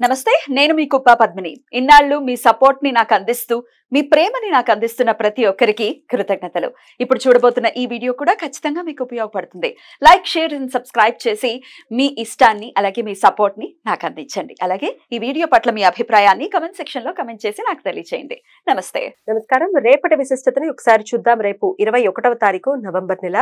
నమస్తే నేను మీ కుప్ప పద్మిని ఇన్నాళ్ళు మీ సపోర్ట్ ని నాకు అందిస్తూ మీ ప్రేమని నాకు అందిస్తున్న ప్రతి ఒక్కరికి కృతజ్ఞతలు ఇప్పుడు చూడబోతున్న ఈ వీడియో కూడా ఖచ్చితంగా మీకు ఉపయోగపడుతుంది లైక్ షేర్ అండ్ సబ్స్క్రైబ్ చేసి మీ ఇష్టాన్ని అలాగే మీ సపోర్ట్ ని నాకు అందించండి అలాగే ఈ వీడియో పట్ల మీ అభిప్రాయాన్ని కామెంట్ సెక్షన్ లో కామెంట్ చేసి నాకు తెలియజేయండి నమస్తే నమస్కారం రేపటి విశిష్టతని ఒకసారి చూద్దాం రేపు 21వ తారీఖు నవంబర్ నెల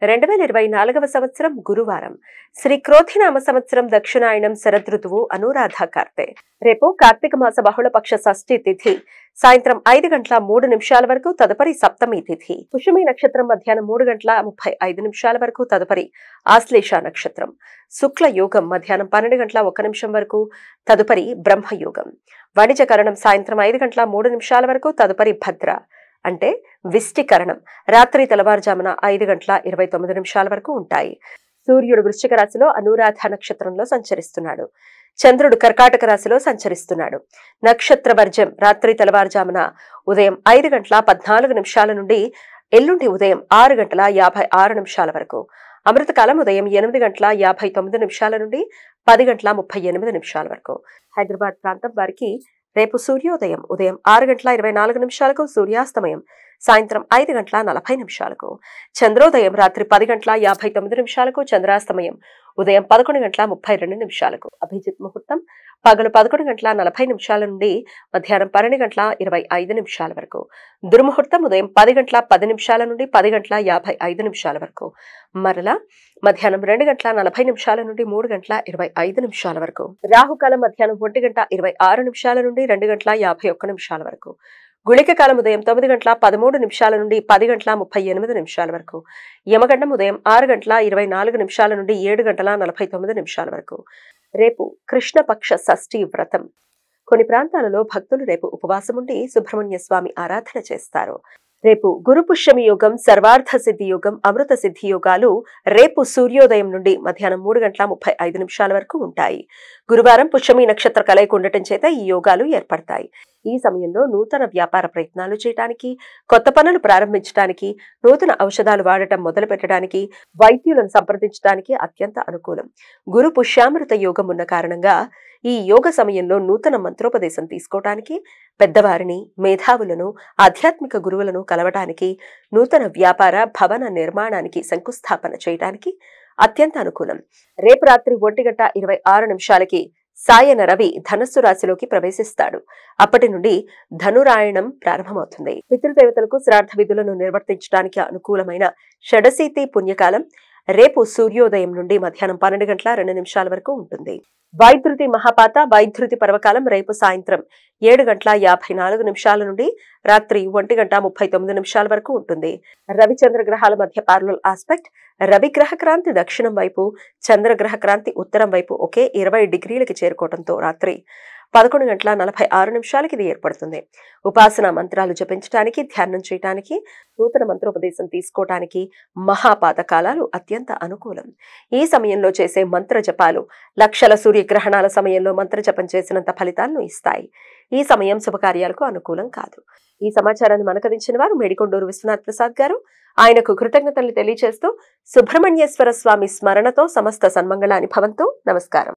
2024వ సంవత్సరం గురువారం శ్రీ క్రోధినామ సంవత్సరం దక్షిణాయనం శరదృతువు అనురాధ కార్తె రేపు కార్తీక మాస బహుళపక్ష షష్ఠి తిథి సాయంత్రం 5:03 వరకు తదుపరి సప్తమి తిథి పుష్యమి నక్షత్రం మధ్యాహ్నం 3:35 వరకు తదుపరి ఆశ్లేష నక్షత్రం శుక్ల యోగం మధ్యాహ్నం 12:01 వరకు తదుపరి బ్రహ్మయోగం వాణిజ్యకరణం సాయంత్రం 5:03 వరకు తదుపరి భద్ర అంటే విష్టికరణం రాత్రి తెల్లవారుజామున 5:29 వరకు ఉంటాయి సూర్యుడు వృశ్చిక రాశిలో అనురాధ నక్షత్రంలో సంచరిస్తున్నాడు చంద్రుడు కర్కాటక రాశిలో సంచరిస్తున్నాడు నక్షత్ర వర్జం రాత్రి తెల్లవారుజామున ఉదయం 5:14 నుండి ఎల్లుండి ఉదయం 6:56 వరకు అమృతకాలం ఉదయం 8:59 నుండి 10:38 వరకు హైదరాబాద్ ప్రాంతం వారికి రేపు సూర్యోదయం ఉదయం 6:24 సూర్యాస్తమయం సాయంత్రం 5:40 చంద్రోదయం రాత్రి 10:59 చంద్రాస్తమయం ఉదయం 11:32 అభిజిత్ ముహూర్తం పగలు 11:40 నుండి మధ్యాహ్నం 12:25 వరకు దుర్ముహూర్తం ఉదయం 10:10 నుండి 10:55 వరకు మరలా మధ్యాహ్నం 2:40 నుండి 3:25 వరకు రాహుకాలం మధ్యాహ్నం 1:26 నుండి 2:51 వరకు గుళిక కాలం ఉదయం 9:13 నుండి 10:38 వరకు యమగండం ఉదయం 6:24 నుండి 7:49 వరకు రేపు కృష్ణపక్ష షష్ఠి వ్రతం కొన్ని ప్రాంతాలలో భక్తులు రేపు ఉపవాసం ఉండి సుబ్రహ్మణ్య స్వామి ఆరాధన చేస్తారు రేపు గురు పుష్యమి యోగం సర్వార్థ సిద్ధి యోగం అమృత సిద్ధి యోగాలు రేపు సూర్యోదయం నుండి మధ్యాహ్నం 3:35 వరకు ఉంటాయి గురువారం పుష్యమి నక్షత్ర కలయిక ఉండటం చేత ఈ యోగాలు ఏర్పడతాయి ఈ సమయంలో నూతన వ్యాపార ప్రయత్నాలు చేయడానికి కొత్త పనులు ప్రారంభించడానికి నూతన ఔషధాలు వాడటం మొదలు పెట్టడానికి వైద్యులను సంప్రదించడానికి అత్యంత అనుకూలం గురు పుష్యామృత యోగం ఉన్న కారణంగా ఈ యోగ సమయంలో నూతన మంత్రోపదేశం తీసుకోవటానికి పెద్దవారిని మేధావులను ఆధ్యాత్మిక గురువులను కలవటానికి నూతన వ్యాపార భవన నిర్మాణానికి శంకుస్థాపన చేయడానికి అత్యంత అనుకూలం రేపు రాత్రి 1:26 సాయన రవి ధనస్సు రాశిలోకి ప్రవేశిస్తాడు అప్పటి నుండి ధనురాయణం ప్రారంభమవుతుంది పితృదేవతలకు శ్రాద్ధ విధులను నిర్వర్తించడానికి అనుకూలమైన షడశీతి పుణ్యకాలం రేపు సూర్యోదయం నుండి మధ్యాహ్నం 12:02 వరకు ఉంటుంది వైద్యుతి మహాపాత వైద్యుతి పర్వకాలం రేపు సాయంత్రం 7:54 నుండి రాత్రి 1:39 వరకు ఉంటుంది రవిచంద్ర గ్రహాల మధ్య పారలల్ ఆస్పెక్ట్ రవి గ్రహ క్రాంతి దక్షిణం వైపు చంద్రగ్రహ క్రాంతి ఉత్తరం వైపు ఒకే 20 డిగ్రీలకి చేరుకోవడంతో రాత్రి 11:46 ఇది ఏర్పడుతుంది ఉపాసన మంత్రాలు జపించడానికి ధ్యానం చేయడానికి నూతన మంత్రోపదేశం తీసుకోవటానికి మహాపాత కాలాలు అత్యంత అనుకూలం ఈ సమయంలో చేసే మంత్ర జపాలు లక్షల సూర్యగ్రహణాల సమయంలో మంత్ర జపం చేసినంత ఫలితాలను ఇస్తాయి ఈ సమయం శుభకార్యాలకు అనుకూలం కాదు ఈ సమాచారాన్ని మనకందించిన వారు మేడికొండూరు విశ్వనాథ్ ప్రసాద్ గారు ఆయనకు కృతజ్ఞతలు తెలియజేస్తూ సుబ్రహ్మణ్యేశ్వర స్వామి స్మరణతో సమస్త సన్మంగళాని భవంతు నమస్కారం